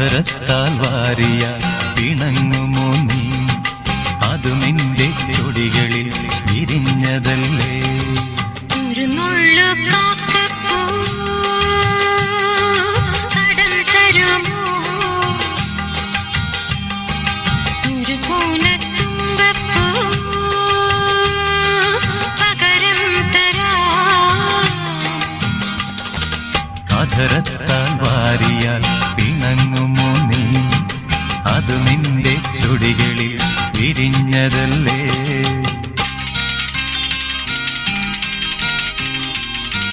അധരത്താൽ വാരിയാൽ പിണങ്ങുമോ നീ? അതു നിന്റെ ചൊടികളിൽ വിരിഞ്ഞതല്ലേ? ഒരു നുള്ളു കാക്കപ്പൂ കടം തരുമോ? ഒരു കൂനത്തുമ്പപ്പൂ പകരം തരാം. അധരത്താൽ വാരിയാൽ പിണങ്ങുമോ നീ? അതു നിന്റെ ചുടികളിൽ വിരിഞ്ഞതല്ലേ?